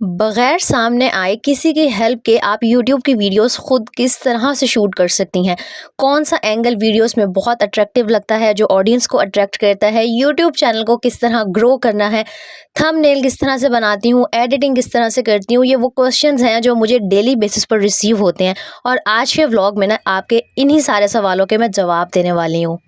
बगैर सामने आए किसी की हेल्प के आप यूट्यूब की वीडियोस खुद किस तरह से शूट कर सकती हैं। कौन सा एंगल वीडियोस में बहुत अट्रैक्टिव लगता है जो ऑडियंस को अट्रैक्ट करता है, यूट्यूब चैनल को किस तरह ग्रो करना है, थंबनेल किस तरह से बनाती हूँ, एडिटिंग किस तरह से करती हूँ, ये वो क्वेश्चंस हैं जो मुझे डेली बेसिस पर रिसीव होते हैं। और आज के व्लॉग में ना आपके इन्हीं सारे सवालों के मैं जवाब देने वाली हूँ।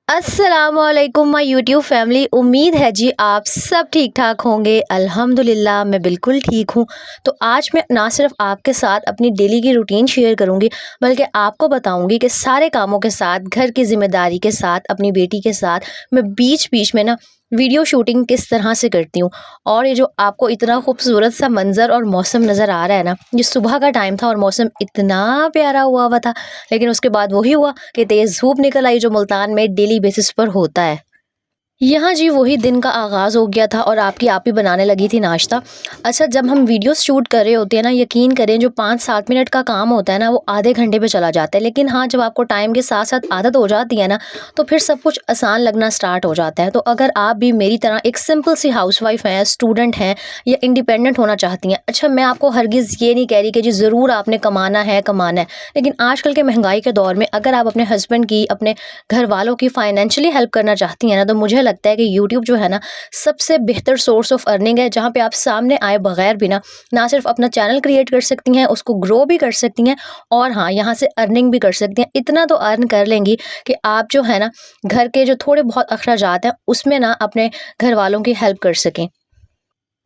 अस्सलामुअलैकुम माय यूट्यूब फैमिली, उम्मीद है जी आप सब ठीक ठाक होंगे। अल्हम्दुलिल्लाह मैं बिल्कुल ठीक हूँ। तो आज मैं ना सिर्फ आपके साथ अपनी डेली की रूटीन शेयर करूँगी, बल्कि आपको बताऊँगी कि सारे कामों के साथ, घर की ज़िम्मेदारी के साथ, अपनी बेटी के साथ मैं बीच बीच में ना वीडियो शूटिंग किस तरह से करती हूँ। और ये जो आपको इतना खूबसूरत सा मंज़र और मौसम नज़र आ रहा है ना, ये सुबह का टाइम था और मौसम इतना प्यारा हुआ हुआ था। लेकिन उसके बाद वही हुआ कि तेज़ धूप निकल आई जो मुल्तान में डेली बेसिस पर होता है। यहाँ जी वही दिन का आगाज़ हो गया था और आपकी आप ही बनाने लगी थी नाश्ता। अच्छा, जब हम वीडियोस शूट कर रहे होते हैं ना, यकीन करें जो 5-7 मिनट का काम होता है ना, वो आधे घंटे पे चला जाता है। लेकिन हाँ, जब आपको टाइम के साथ-साथ आदत हो जाती है ना, तो फिर सब कुछ आसान लगना स्टार्ट हो जाता है। तो अगर आप भी मेरी तरह एक सिंपल सी हाउसवाइफ़ हैं, स्टूडेंट हैं या इंडिपेंडेंट होना चाहती हैं, अच्छा मैं आपको हरगिज़ ये नहीं कह रही कि जी ज़रूर आपने कमाना है, कमाना है। लेकिन आजकल के महँगाई के दौर में अगर आप अपने हस्बैंड की, अपने घर वालों की फाइनेंशियली हेल्प करना चाहती हैं ना, तो मुझे लगता है कि यूट्यूब जो है ना, सबसे बेहतर सोर्स ऑफ अर्निंग है, जहाँ पे आप सामने आए बगैर भी ना सिर्फ अपना चैनल क्रिएट कर सकती हैं, उसको ग्रो भी कर सकती हैं और हाँ, यहाँ से अर्निंग भी कर सकती हैं। इतना तो अर्न कर लेंगी कि आप जो है ना, घर के जो थोड़े बहुत अखराजात हैं, उसमें ना अपने घर वालों की हेल्प कर सकें।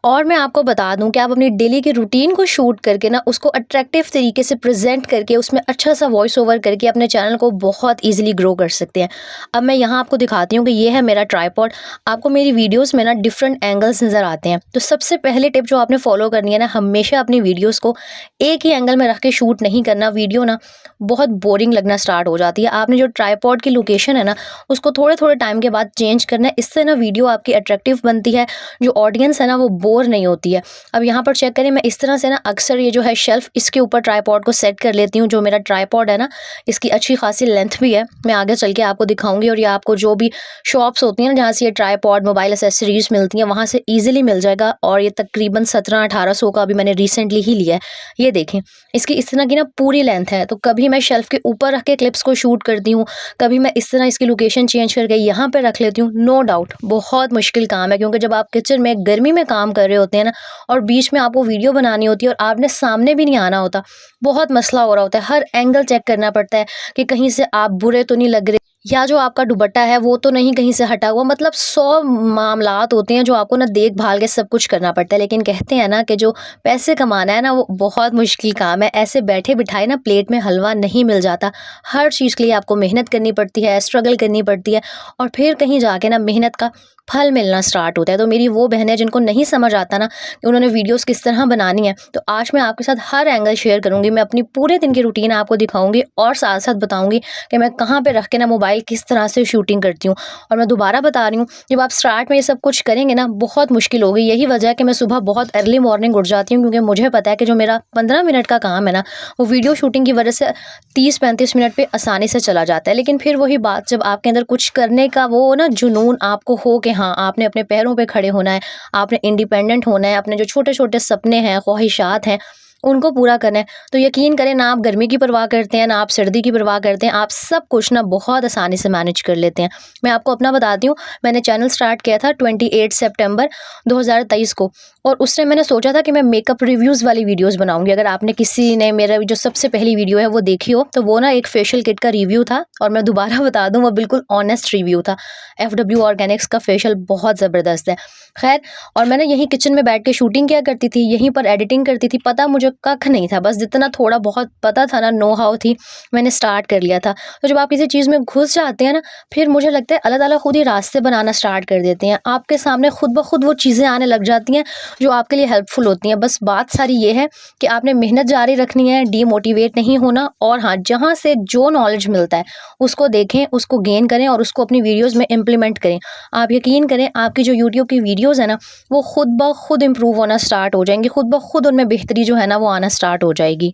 और मैं आपको बता दूं कि आप अपनी डेली की रूटीन को शूट करके ना उसको अट्रैक्टिव तरीके से प्रेजेंट करके उसमें अच्छा सा वॉइस ओवर करके अपने चैनल को बहुत इजीली ग्रो कर सकते हैं। अब मैं यहाँ आपको दिखाती हूँ कि ये है मेरा ट्राइपॉड। आपको मेरी वीडियोस में ना डिफरेंट एंगल्स नज़र आते हैं। तो सबसे पहले टिप जो आपने फॉलो करनी है ना, हमेशा अपनी वीडियोज़ को एक ही एंगल में रख के शूट नहीं करना। वीडियो ना बहुत बोरिंग लगना स्टार्ट हो जाती है। आपने जो ट्राइपॉड की लोकेशन है ना, उसको थोड़े थोड़े टाइम के बाद चेंज करना है। इससे ना वीडियो आपकी अट्रैक्टिव बनती है, जो ऑडियंस है ना वो बोर नहीं होती है। अब यहाँ पर चेक करें, मैं इस तरह से ना अक्सर ये जो है शेल्फ, इसके ऊपर ट्राइपॉड को सेट कर लेती हूँ। जो मेरा ट्राइपॉड है ना, इसकी अच्छी खासी लेंथ भी है, मैं आगे चल के आपको दिखाऊंगी। और ये आपको जो भी शॉप्स होती हैं ना जहाँ से ये ट्राइपॉड मोबाइल एसेसरीज मिलती हैं, वहाँ से ईजिली मिल जाएगा। और ये तकरीबन 1700-1800 का अभी मैंने रिसेंटली ही लिया है। ये देखें, इसकी इस तरह की ना पूरी लेंथ है। तो कभी मैं शेल्फ के ऊपर रख के क्लिप्स को शूट करती हूँ, कभी मैं इस तरह इसकी लोकेशन चेंज करके यहाँ पे रख लेती हूँ। नो डाउट बहुत मुश्किल काम है, क्योंकि जब आप किचन में गर्मी में काम कर रहे होते हैं ना, और बीच में आपको वीडियो बनानी होती है और आपने सामने भी नहीं आना होता, बहुत मसला हो रहा होता है। हर एंगल चेक करना पड़ता है कि कहीं से आप बुरे तो नहीं लग रहे, या जो आपका दुपट्टा है वो तो नहीं कहीं से हटा हुआ। मतलब 100 मामलात होते हैं जो आपको ना देखभाल के सब कुछ करना पड़ता है। लेकिन कहते हैं ना कि जो पैसे कमाना है ना, वो बहुत मुश्किल काम है। ऐसे बैठे बिठाए ना प्लेट में हलवा नहीं मिल जाता। हर चीज़ के लिए आपको मेहनत करनी पड़ती है, स्ट्रगल करनी पड़ती है, और फिर कहीं जाके ना मेहनत का फल मिलना स्टार्ट होता है। तो मेरी वो बहनें जिनको नहीं समझ आता ना कि उन्होंने वीडियोस किस तरह बनानी है, तो आज मैं आपके साथ हर एंगल शेयर करूंगी। मैं अपनी पूरे दिन की रूटीन आपको दिखाऊंगी और साथ साथ बताऊंगी कि मैं कहाँ पे रख के ना मोबाइल किस तरह से शूटिंग करती हूँ। और मैं दोबारा बता रही हूँ, जब आप स्टार्ट में ये सब कुछ करेंगे ना, बहुत मुश्किल होगी। यही वजह है कि मैं सुबह बहुत अर्ली मॉर्निंग उठ जाती हूँ, क्योंकि मुझे पता है कि जो मेरा 15 मिनट का काम है ना, वो वीडियो शूटिंग की वजह से 30-35 मिनट पे आसानी से चला जाता है। लेकिन फिर वही बात, जब आपके अंदर कुछ करने का वो ना जुनून आपको हो कि हाँ आपने अपने पैरों पे खड़े होना है, आपने इंडिपेंडेंट होना है, अपने जो छोटे छोटे सपने हैं, ख्वाहिशात हैं, उनको पूरा करना है, तो यकीन करें ना आप गर्मी की परवाह करते हैं, ना आप सर्दी की परवाह करते हैं, आप सब कुछ ना बहुत आसानी से मैनेज कर लेते हैं। मैं आपको अपना बताती हूँ, मैंने चैनल स्टार्ट किया था 28 सितंबर 2023 को, और उससे मैंने सोचा था कि मैं मेकअप रिव्यूज़ वाली वीडियोज़ बनाऊंगी। अगर आपने किसी ने मेरा जो सबसे पहली वीडियो है वो देखी हो, तो वो ना एक फेशियल किट का रिव्यू था। और मैं दोबारा बता दूँ, वो बिल्कुल ऑनेस्ट रिव्यू था। FW ऑर्गेनिक्स का फेशियल बहुत ज़बरदस्त है। खैर, और मैंने यहीं किचन में बैठ के शूटिंग किया करती थी, यहीं पर एडिटिंग करती थी। पता मुझे कख नहीं था, बस जितना थोड़ा बहुत पता था ना, नो हाउ थी, मैंने स्टार्ट कर लिया था। तो जब आप किसी चीज़ में घुस जाते हैं ना, फिर मुझे लगता है अल्लाह ताला खुद ही रास्ते बनाना स्टार्ट कर देते हैं। आपके सामने खुद ब खुद वो चीज़ें आने लग जाती हैं जो आपके लिए हेल्पफुल होती हैं। बस बात सारी ये है कि आपने मेहनत जारी रखनी है, डीमोटिवेट नहीं होना, और हाँ, जहाँ से जो नॉलेज मिलता है उसको देखें, उसको गेन करें और उसको अपनी वीडियोज़ में इम्प्लीमेंट करें। आप यकीन करें, आपकी जो यूट्यूब की वीडियोज़ है ना, वो खुद ब खुद इम्प्रूव होना स्टार्ट हो जाएंगी, खुद ब खुद उनमें बेहतरी जो है ना वो आना स्टार्ट हो जाएगी।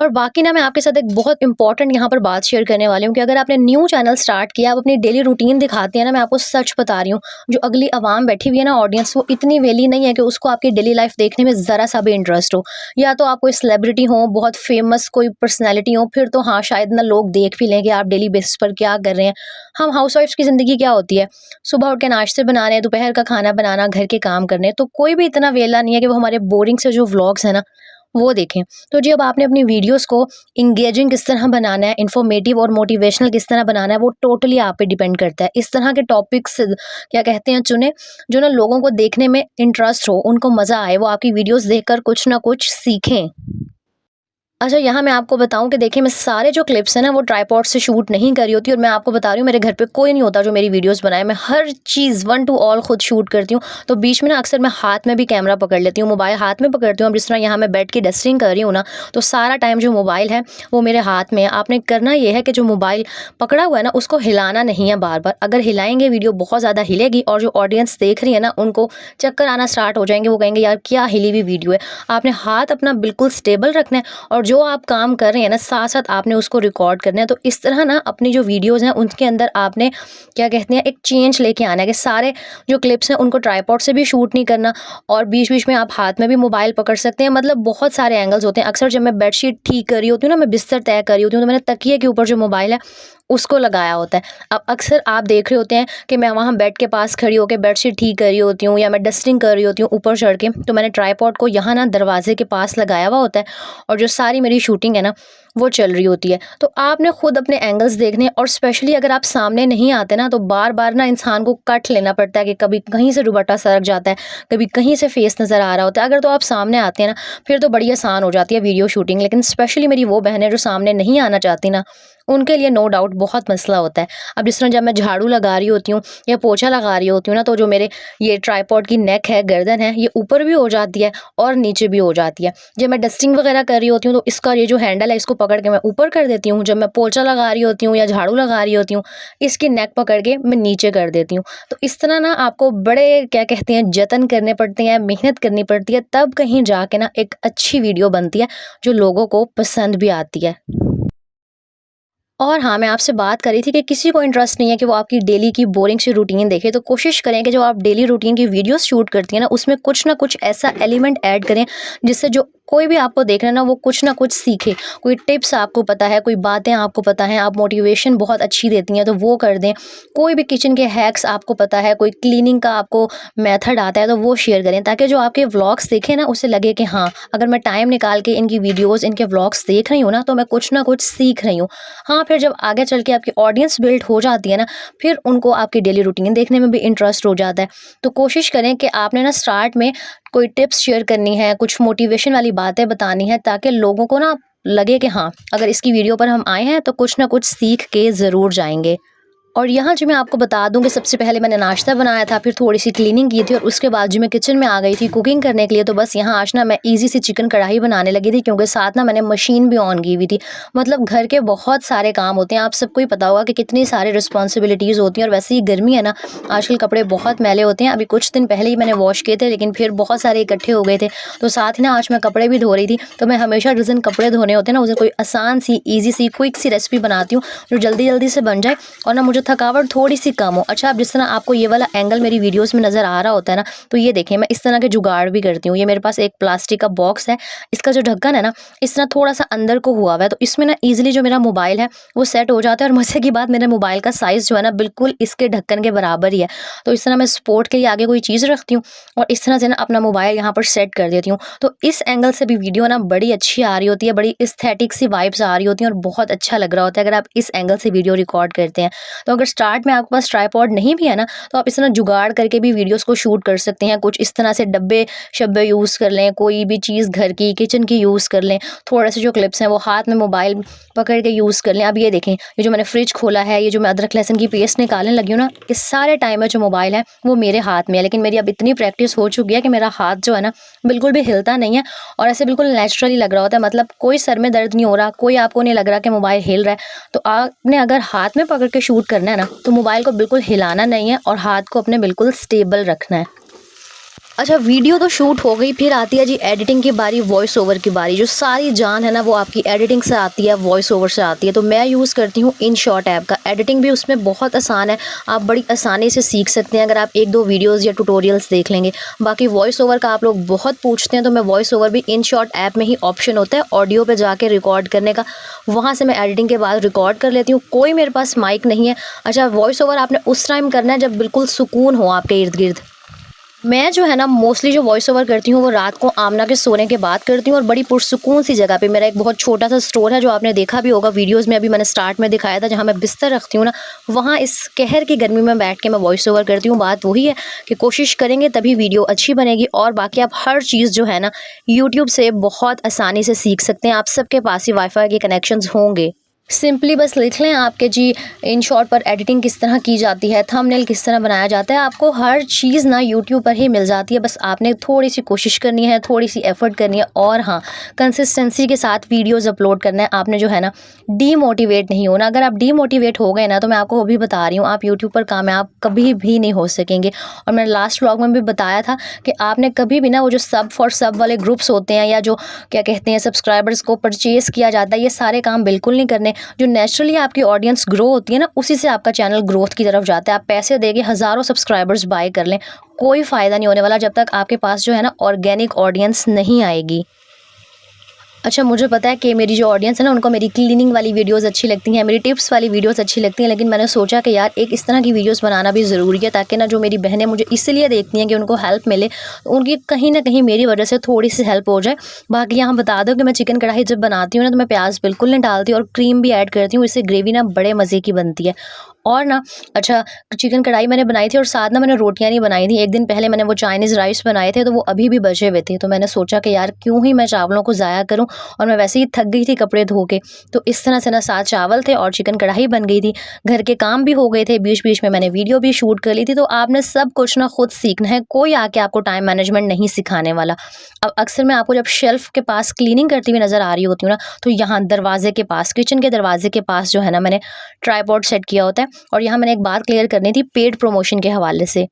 और बाकी ना मैं आपके साथ एक बहुत इंपॉर्टेंट यहाँ पर बात शेयर करने वाली हूँ कि अगर आपने न्यू चैनल स्टार्ट किया, आप अपनी डेली रूटीन दिखाती है ना, मैं आपको सच बता रही हूँ, जो अगली आवाम बैठी हुई है ना, ऑडियंस, वो इतनी वेली नहीं है कि उसको आपकी डेली लाइफ देखने में ज़रा सा भी इंटरेस्ट हो। या तो आप कोई सेलिब्रिटी हो, बहुत फेमस कोई पर्सनैलिटी हो, फिर तो हाँ शायद ना लोग देख भी लें कि आप डेली बेसिस पर क्या कर रहे हैं। हम हाउस वाइफ्स की ज़िंदगी क्या होती है, सुबह उठ के नाश्ते बनाने, दोपहर का खाना बनाना, घर के काम करने, तो कोई भी इतना वेला नहीं है कि वो हमारे बोरिंग से जो व्लॉग्स है ना वो देखें। तो जब आपने अपनी वीडियोस को इंगेजिंग किस तरह बनाना है, इन्फॉर्मेटिव और मोटिवेशनल किस तरह बनाना है, वो टोटली आप पे डिपेंड करता है। इस तरह के टॉपिक्स क्या कहते हैं चुने, जो ना लोगों को देखने में इंटरेस्ट हो, उनको मज़ा आए, वो आपकी वीडियोस देखकर कुछ ना कुछ सीखें। अच्छा, यहाँ मैं आपको बताऊँ कि देखिए, मैं सारे जो क्लिप्स हैं ना वो ट्राइपॉड से शूट नहीं करी होती, और मैं आपको बता रही हूँ मेरे घर पे कोई नहीं होता जो मेरी वीडियोस बनाए। मैं हर चीज़ वन टू ऑल खुद शूट करती हूँ। तो बीच में ना अक्सर मैं हाथ में भी कैमरा पकड़ लेती हूँ, मोबाइल हाथ में पकड़ती हूँ। अब जिस तरह यहाँ मैं बैठ के डस्टिंग कर रही हूँ ना, तो सारा टाइम जो मोबाइल है वो मेरे हाथ में है। आपने करना ये है कि जो मोबाइल पकड़ा हुआ है ना उसको हिलाना नहीं है बार बार। अगर हिलाएंगे वीडियो बहुत ज़्यादा हिलेगी, और जो ऑडियंस देख रही है ना उनको चक्कर आना स्टार्ट हो जाएंगे, वो कहेंगे यार क्या हिली हुई वीडियो है। आपने हाथ अपना बिल्कुल स्टेबल रखना है, और जो आप काम कर रहे हैं ना साथ साथ आपने उसको रिकॉर्ड करना है। तो इस तरह ना अपनी जो वीडियोस हैं उनके अंदर आपने क्या कहते हैं एक चेंज लेके आना है, कि सारे जो क्लिप्स हैं उनको ट्राइपॉड से भी शूट नहीं करना, और बीच बीच में आप हाथ में भी मोबाइल पकड़ सकते हैं। मतलब बहुत सारे एंगल्स होते हैं। अक्सर जब मैं बेडशीट ठीक कर रही होती हूँ ना, मैं बिस्तर तय कर रही होती हूँ, तो मैंने तकिए के ऊपर जो मोबाइल है उसको लगाया होता है। अब अक्सर आप देख रहे होते हैं कि मैं वहाँ बेड के पास खड़ी होकर बेडशीट ठीक कर रही होती हूँ, या मैं डस्टिंग कर रही होती हूँ ऊपर चढ़ के, तो मैंने ट्राइपॉड को यहाँ ना दरवाजे के पास लगाया हुआ होता है, और जो सारी मेरी शूटिंग है ना वो चल रही होती है। तो आपने खुद अपने एंगल्स देखने हैं, और स्पेशली अगर आप सामने नहीं आते ना, तो बार बार ना इंसान को कट लेना पड़ता है, कि कभी कहीं से दुपट्टा सरक जाता है, कभी कहीं से फेस नज़र आ रहा होता है। अगर तो आप सामने आते हैं ना, फिर तो बड़ी आसान हो जाती है वीडियो शूटिंग। लेकिन स्पेशली मेरी वो बहनें जो सामने नहीं आना चाहती ना, उनके लिए नो डाउट बहुत मसला होता है। अब जिस तरह जब मैं झाड़ू लगा रही होती हूँ या पोछा लगा रही होती हूँ ना, तो जो मेरे ये ट्राइपॉड की नेक है, गर्दन है, ये ऊपर भी हो जाती है और नीचे भी हो जाती है। जब मैं डस्टिंग वगैरह कर रही होती हूँ, तो इसका ये जो हैंडल है इसको पकड़ के मैं ऊपर कर देती हूँ। जब मैं पोछा लगा रही होती हूँ या झाड़ू लगा रही होती हूँ, इसकी नेक पकड़ के मैं नीचे कर देती हूँ। तो इस तरह ना आपको बड़े क्या कहते हैं जतन करने पड़ते हैं, मेहनत करनी पड़ती है, तब कहीं जाके ना एक अच्छी वीडियो बनती है जो लोगों को पसंद भी आती है। और हाँ, मैं आपसे बात कर रही थी कि किसी को इंटरेस्ट नहीं है कि वो आपकी डेली की बोरिंग सी रूटीन देखे, तो कोशिश करें कि जो आप डेली रूटीन की वीडियोस शूट करती हैं ना, उसमें कुछ ना कुछ ऐसा एलिमेंट ऐड करें जिससे जो कोई भी आपको देख रहा है ना वो कुछ ना कुछ सीखे। कोई टिप्स आपको पता है, कोई बातें आपको पता है, आप मोटिवेशन बहुत अच्छी देती हैं तो वो कर दें। कोई भी किचन के हैक्स आपको पता है, कोई क्लीनिंग का आपको मेथड आता है, तो वो शेयर करें, ताकि जो आपके व्लॉग्स देखें ना उसे लगे कि हाँ, अगर मैं टाइम निकाल के इनकी वीडियोज़, इनके व्लॉग्स देख रही हूँ ना, तो मैं कुछ ना कुछ सीख रही हूँ। हाँ, फिर जब आगे चल के आपकी ऑडियंस बिल्ड हो जाती है ना, फिर उनको आपकी डेली रूटीन देखने में भी इंटरेस्ट हो जाता है। तो कोशिश करें कि आपने ना स्टार्ट में कोई टिप्स शेयर करनी है, कुछ मोटिवेशन वाली बातें बतानी है, ताकि लोगों को ना लगे कि हाँ, अगर इसकी वीडियो पर हम आए हैं तो कुछ ना कुछ सीख के ज़रूर जाएँगे। और यहाँ जो मैं आपको बता दूँ कि सबसे पहले मैंने नाश्ता बनाया था, फिर थोड़ी-सी क्लीनिंग की थी, और उसके बाद जो मैं किचन में आ गई थी कुकिंग करने के लिए। तो बस यहाँ आज ना मैं ईज़ी सी चिकन कढ़ाई बनाने लगी थी, क्योंकि साथ ना मैंने मशीन भी ऑन की हुई थी। मतलब घर के बहुत सारे काम होते हैं, आप सबको ही पता होगा कि कितनी सारी रिस्पॉन्सिबिलिटीज़ होती हैं, और वैसे ही गर्मी है ना, आजकल कपड़े बहुत मैले होते हैं। अभी कुछ दिन पहले ही मैंने वॉश किए थे, लेकिन फिर बहुत सारे इकट्ठे हो गए थे। तो साथ ही ना आज मैं कपड़े भी धो रही थी। तो मैं हमेशा जिस दिन कपड़े धोने होते हैं ना, उस दिन कोई आसान सी, ईज़ी सी, क्विक सी रेसिपी बनाती हूँ, जो जल्दी-जल्दी से बन जाए और ना मुझे थकावट थोड़ी-सी कम हो। अच्छा, अब जिस तरह आपको ये वाला एंगल मेरी वीडियोज़ में नज़र आ रहा होता है ना, तो ये देखिए मैं इस तरह के जुगाड़ भी करती हूँ। ये मेरे पास एक प्लास्टिक का बॉक्स है, इसका जो ढक्कन है ना, इस तरह थोड़ा-सा अंदर को हुआ हुआ है, तो इसमें ना ईज़िली जो मेरा मोबाइल है वो सेट हो जाता है। और मज़े की बात, मेरे मोबाइल का साइज़ जो है ना बिल्कुल इसके ढक्कन के बराबर ही है। तो इस तरह मैं सपोर्ट के लिए आगे कोई चीज़ रखती हूँ, और इस तरह से ना अपना मोबाइल यहाँ पर सेट कर देती हूँ। तो इस एंगल से भी वीडियो ना बड़ी अच्छी आ रही होती है, बड़ी एस्थेटिक सी वाइब्स आ रही होती हैं, और बहुत अच्छा लग रहा होता है अगर आप इस एंगल से वीडियो रिकॉर्ड करते हैं। तो अगर स्टार्ट में आपके पास ट्राइपॉड नहीं भी है ना, तो आप इस तरह जुगाड़ करके भी वीडियोस को शूट कर सकते हैं। कुछ इस तरह से डब्बे शब्बे यूज़ कर लें, कोई भी चीज़ घर की किचन की यूज़ कर लें। थोड़े से जो क्लिप्स हैं वो हाथ में मोबाइल पकड़ के यूज़ कर लें। अब ये देखें, ये जो मैंने फ्रिज खोला है, ये जो मैं अदरक लहसुन की पेस्ट निकालने लगी हूँ ना, इस सारे टाइम में जो मोबाइल है वो मेरे हाथ में है। लेकिन मेरी अब इतनी प्रैक्टिस हो चुकी है कि मेरा हाथ जो है ना बिल्कुल भी हिलता नहीं है, और ऐसे बिल्कुल नेचुरली लग रहा होता है। मतलब कोई सर में दर्द नहीं हो रहा, कोई आपको नहीं लग रहा कि मोबाइल हिल रहा है। तो आपने अगर हाथ में पकड़ के शूट करना है ना, तो मोबाइल को बिल्कुल हिलाना नहीं है, और हाथ को अपने बिल्कुल स्टेबल रखना है। अच्छा, वीडियो तो शूट हो गई, फिर आती है जी एडिटिंग की बारी, वॉइस ओवर की बारी। जो सारी जान है ना वो आपकी एडिटिंग से आती है, वॉइस ओवर से आती है। तो मैं यूज़ करती हूँ InShot ऐप का। एडिटिंग भी उसमें बहुत आसान है, आप बड़ी आसानी से सीख सकते हैं अगर आप 1-2 वीडियोज़ या ट्यूटोरियल्स देख लेंगे। बाकी वॉइस ओवर का आप लोग बहुत पूछते हैं, तो मैं वॉइस ओवर भी InShot ऐप में ही ऑप्शन होता है ऑडियो पे जाके रिकॉर्ड करने का, वहाँ से मैं एडिटिंग के बाद रिकॉर्ड कर लेती हूँ। कोई मेरे पास माइक नहीं है। अच्छा, वॉइस ओवर आपने उस टाइम करना है जब बिल्कुल सुकून हो आपके इर्द-गिर्द। मैं जो है ना मोस्टली जो वॉइस ओवर करती हूँ वो रात को आमना के सोने के बाद करती हूँ, और बड़ी पुरसुकून सी जगह पे। मेरा एक बहुत छोटा सा स्टोर है जो आपने देखा भी होगा वीडियोस में, अभी मैंने स्टार्ट में दिखाया था, जहाँ मैं बिस्तर रखती हूँ ना, वहाँ इस कहर की गर्मी में बैठ के मैं वॉइस ओवर करती हूँ। बात वही है कि कोशिश करेंगे तभी वीडियो अच्छी बनेगी। और बाकी आप हर चीज़ जो है ना यूट्यूब से बहुत आसानी से सीख सकते हैं। आप सबके पास ही वाईफाई के कनेक्शंस होंगे। सिंपली बस लिख लें आपके जी InShot पर एडिटिंग किस तरह की जाती है, थंबनेल किस तरह बनाया जाता है। आपको हर चीज़ ना यूट्यूब पर ही मिल जाती है, बस आपने थोड़ी सी कोशिश करनी है, थोड़ी सी एफर्ट करनी है, और हाँ, कंसिस्टेंसी के साथ वीडियोस अपलोड करना है। आपने जो है ना डीमोटिवेट नहीं होना। अगर आप डीमोटिवेट हो गए ना, तो मैं आपको अभी बता रही हूँ, आप यूट्यूब पर कामयाब कभी भी नहीं हो सकेंगे। और मैंने लास्ट व्लॉग में भी बताया था कि आपने कभी भी ना वो जो सब फॉर सब वाले ग्रुप्स होते हैं, या जो क्या कहते हैं सब्सक्राइबर्स को परचेज़ किया जाता है, ये सारे काम बिल्कुल नहीं करने। जो नेचुरली आपकी ऑडियंस ग्रो होती है ना, उसी से आपका चैनल ग्रोथ की तरफ जाता है। आप पैसे देके हज़ारों सब्सक्राइबर्स बाय कर लें, कोई फ़ायदा नहीं होने वाला जब तक आपके पास जो है ना ऑर्गेनिक ऑडियंस नहीं आएगी। अच्छा, मुझे पता है कि मेरी जो ऑडियंस है ना उनको मेरी क्लीनिंग वाली वीडियोस अच्छी लगती हैं, मेरी टिप्स वाली वीडियोस अच्छी लगती हैं, लेकिन मैंने सोचा कि यार एक इस तरह की वीडियोस बनाना भी ज़रूरी है, ताकि ना जो मेरी बहनें मुझे इसलिए देखती हैं कि उनको हेल्प मिले, तो उनकी कहीं ना कहीं मेरी वजह से थोड़ी सी हेल्प हो जाए। बाकी यहाँ बता दो कि मैं चिकन कढ़ाई जब बनाती हूँ ना, तो मैं प्याज बिल्कुल नहीं डालती, और क्रीम भी ऐड करती हूँ, इससे ग्रेवी ना बड़े मज़े की बनती है। और ना, अच्छा, चिकन कढ़ाई मैंने बनाई थी, और साथ ना मैंने रोटियां नहीं बनाई थी। एक दिन पहले मैंने वो चाइनीज़ राइस बनाए थे, तो वो अभी भी बचे हुए थे। तो मैंने सोचा कि यार क्यों ही मैं चावलों को ज़ाया करूं, और मैं वैसे ही थक गई थी कपड़े धो के। तो इस तरह से ना 7 चावल थे और चिकन कढ़ाई बन गई थी। घर के काम भी हो गए थे, बीच बीच में मैंने वीडियो भी शूट कर ली थी। तो आपने सब कुछ ना खुद सीखना है, कोई आके आपको टाइम मैनेजमेंट नहीं सिखाने वाला। अब अक्सर मैं आपको जब शेल्फ के पास क्लीनिंग करती हुई नज़र आ रही होती हूँ ना, तो यहाँ दरवाजे के पास, किचन के दरवाजे के पास जो है ना, मैंने ट्राइपॉड सेट किया होता है। और यहाँ मैंने एक बात क्लियर करनी थी पेड प्रमोशन के हवाले से,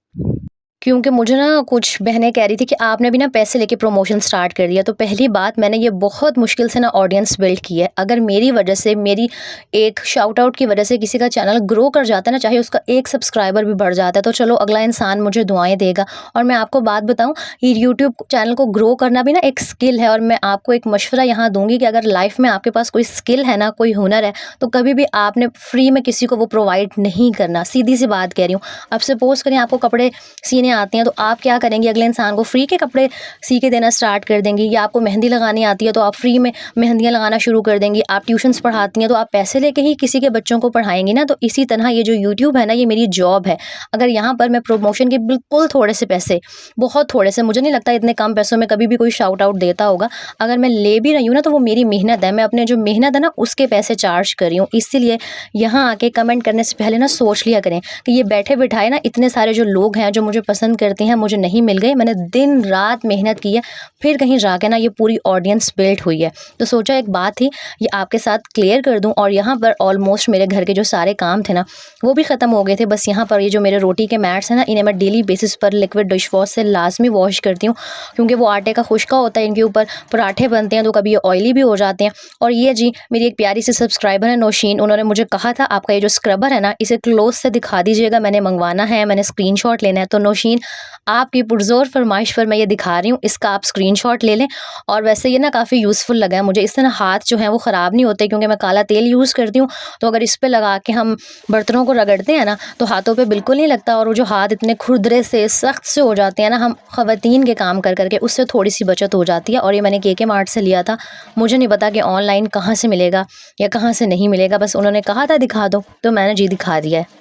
क्योंकि मुझे ना कुछ बहनें कह रही थी कि आपने भी ना पैसे लेके प्रमोशन स्टार्ट कर दिया। तो पहली बात, मैंने ये बहुत मुश्किल से ना ऑडियंस बिल्ड की है। अगर मेरी वजह से, मेरी एक शाउट आउट की वजह से किसी का चैनल ग्रो कर जाता है ना, चाहे उसका एक सब्सक्राइबर भी बढ़ जाता है, तो चलो अगला इंसान मुझे दुआएं देगा। और मैं आपको बात बताऊं, ये यूट्यूब चैनल को ग्रो करना भी ना एक स्किल है। और मैं आपको एक मशवरा यहाँ दूंगी कि अगर लाइफ में आपके पास कोई स्किल है ना, कोई हुनर है, तो कभी भी आपने फ्री में किसी को वो प्रोवाइड नहीं करना। सीधी सी बात कह रही हूँ। अब सपोज करें आपको कपड़े सीने आते हैं, तो आप क्या करेंगे, अगले इंसान को फ्री के कपड़े सी के देना स्टार्ट कर देंगी। या आपको मेहंदी लगानी आती है, तो आप फ्री में मेहंदियाँ लगाना शुरू कर देंगी। आप ट्यूशन्स पढ़ाती हैं, तो आप पैसे लेके ही किसी के बच्चों को पढ़ाएंगी ना। तो इसी तरह ये जो यूट्यूब है ना, ये मेरी जॉब है। अगर यहाँ पर मैं प्रमोशन के बिल्कुल थोड़े से पैसे, बहुत थोड़े से, मुझे नहीं लगता इतने कम पैसों में कभी भी कोई शाउट आउट देता होगा, अगर मैं ले भी रही हूँ ना, तो वो मेरी मेहनत है। मैं अपने जो मेहनत है ना उसके पैसे चार्ज कर रही हूँ। इसीलिए यहाँ आके कमेंट करने से पहले ना सोच लिया करें कि ये बैठे बिठाए ना इतने सारे जो लोग हैं जो मुझे पसंद करते हैं, मुझे नहीं मिल गए। मैंने दिन रात मेहनत की है, फिर कहीं जाके ना ये पूरी ऑडियंस बिल्ड हुई है। तो सोचा एक बात थी ये आपके साथ क्लियर कर दूं। और यहाँ पर ऑलमोस्ट मेरे घर के जो सारे काम थे ना वो भी ख़त्म हो गए थे। बस यहाँ पर ये जो मेरे रोटी के मैट्स हैं ना, इन्हें मैं डेली बेसिस पर लिक्विड डिश वॉश से लाजमी वॉश करती हूँ, क्योंकि वो आटे का खुशका होता है। इनके ऊपर पराठे बनते हैं तो कभी ये ऑयली भी हो जाते हैं। और ये जी मेरी एक प्यारी सी सब्सक्राइबर है नौशीन, उन्होंने मुझे कहा था आपका ये जो स्क्रबर है ना इसे क्लोज से दिखा दीजिएगा, मैंने मंगवाना है, मैंने स्क्रीनशॉट लेना है। तो नौशीन, आपकी पुरजोर फरमाइश पर मैं ये दिखा रही हूँ, इसका आप स्क्रीनशॉट ले लें। और वैसे ये ना काफ़ी यूज़फुल लगा है मुझे। इससे ना हाथ जो हैं वो ख़राब नहीं होते, क्योंकि मैं काला तेल यूज़ करती हूँ। तो अगर इस पे लगा के हम बर्तनों को रगड़ते हैं ना, तो हाथों पे बिल्कुल नहीं लगता। और वो जो हाथ इतने खुरदरे से, सख्त से हो जाते हैं ना, हम ख़वातीन के काम कर करके, उससे थोड़ी सी बचत हो जाती है। और ये मैंने के मार्ट से लिया था। मुझे नहीं पता कि ऑनलाइन कहाँ से मिलेगा या कहाँ से नहीं मिलेगा, बस उन्होंने कहा था दिखा दो, तो मैंने जी दिखा दिया है।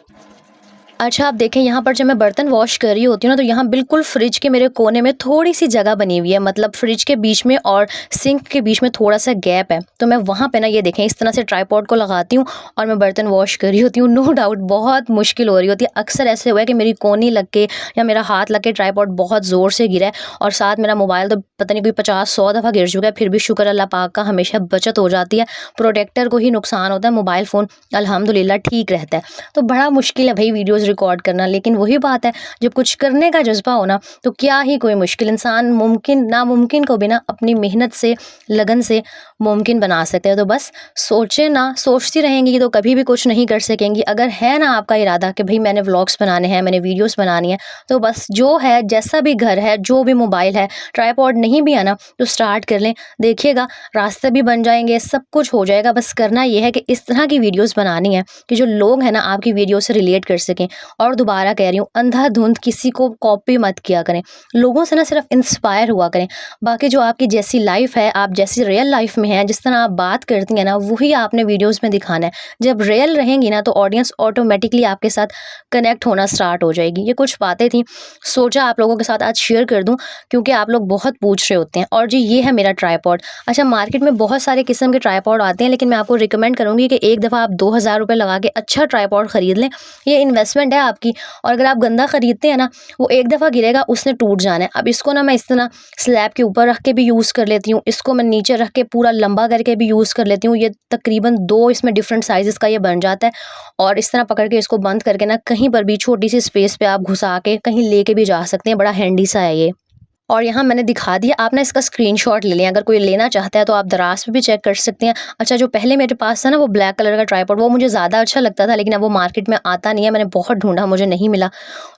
अच्छा, आप देखें यहाँ पर जब मैं बर्तन वॉश कर रही होती हूँ ना, तो यहाँ बिल्कुल फ्रिज के मेरे कोने में थोड़ी सी जगह बनी हुई है, मतलब फ्रिज के बीच में और सिंक के बीच में थोड़ा सा गैप है। तो मैं वहाँ पे ना ये देखें इस तरह से ट्राइपॉड को लगाती हूँ और मैं बर्तन वॉश कर रही होती हूँ। नो डाउट बहुत मुश्किल हो रही होती है। अक्सर ऐसे हुआ है कि मेरी कोनी लग के या मेरा हाथ लग के ट्राइपॉड बहुत ज़ोर से गिरा है, और साथ मेरा मोबाइल तो पता नहीं कोई 50-100 दफ़ा गिर चुका है। फिर भी शुक्र अल्लाह पाक का हमेशा बचत हो जाती है। प्रोटेक्टर को ही नुकसान होता है, मोबाइल फ़ोन अल्हम्दुलिल्लाह ठीक रहता है। तो बड़ा मुश्किल है भाई वीडियोज़ रिकॉर्ड करना, लेकिन वही बात है, जब कुछ करने का जज्बा हो ना तो क्या ही कोई मुश्किल, इंसान मुमकिन नामुमकिन को भी ना अपनी मेहनत से, लगन से मुमकिन बना सकते हैं। तो बस सोचें ना, सोचती रहेंगी तो कभी भी कुछ नहीं कर सकेंगी। अगर है ना आपका इरादा कि भाई मैंने व्लॉग्स बनाने हैं, मैंने वीडियोस बनानी है, तो बस जो है, जैसा भी घर है, जो भी मोबाइल है, ट्राइपॉड नहीं भी है ना तो स्टार्ट कर लें। देखिएगा रास्ते भी बन जाएंगे, सब कुछ हो जाएगा। बस करना ये है कि इस तरह की वीडियोस बनानी है कि जो लोग हैं ना आपकी वीडियो से रिलेट कर सकें। और दोबारा कह रही हूँ, अंधाधुंध किसी को कॉपी मत किया करें, लोगों से ना सिर्फ इंस्पायर हुआ करें। बाकी जो आपकी जैसी लाइफ है, आप जैसी रियल लाइफ में हैं, जिस तरह आप बात करती हैं ना, वही आपने वीडियोस में दिखाना है। जब रियल रहेंगी ना तो ऑडियंस ऑटोमेटिकली आपके साथ कनेक्ट होना स्टार्ट हो जाएगी। ये कुछ बातें थी, सोचा आप लोगों के साथ आज शेयर कर दूं, क्योंकि आप लोग बहुत पूछ रहे होते हैं। और जी ये है मेरा ट्राइपॉड। अच्छा, मार्केट में बहुत सारे किस्म के ट्राइपॉड आते हैं, लेकिन मैं आपको रिकमेंड करूंगी कि एक दफ़ा आप 2000 रुपये लगा के अच्छा ट्राइपॉड खरीद लें। ये इन्वेस्टमेंट है आपकी। और अगर आप गंदा खरीदते हैं ना, वो एक दफ़ा गिरेगा, उसने टूट जाना है। अब इसको ना मैं इस तरह स्लैब के ऊपर रख के भी यूज़ कर लेती हूँ, इसको मैं नीचे रख के पूरा लंबा करके भी यूज़ कर लेती हूँ। ये तकरीबन 2 इसमें डिफरेंट साइज़ का ये बन जाता है। और इस तरह पकड़ के इसको बंद करके ना कहीं पर भी छोटी सी स्पेस पे आप घुसा के कहीं लेके भी जा सकते हैं। बड़ा हैंडी सा है ये। और यहाँ मैंने दिखा दिया, आप ना इसका स्क्रीनशॉट ले लें। अगर कोई लेना चाहता है तो आप दराज पे भी चेक कर सकते हैं। अच्छा, जो पहले मेरे पास था ना वो ब्लैक कलर का ट्राइपॉड, वो मुझे ज़्यादा अच्छा लगता था, लेकिन अब वो मार्केट में आता नहीं है। मैंने बहुत ढूंढा, मुझे नहीं मिला,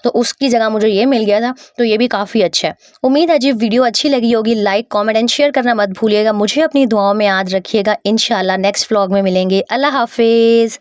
तो उसकी जगह मुझे ये मिल गया था, तो ये भी काफ़ी अच्छा है। उम्मीद है जी वीडियो अच्छी लगी होगी। लाइक, कॉमेंट एंड शेयर करना मत भूलिएगा। मुझे अपनी दुआओं में याद रखिएगा। इंशाल्लाह नेक्स्ट व्लॉग में मिलेंगे। अल्लाह हाफिज़।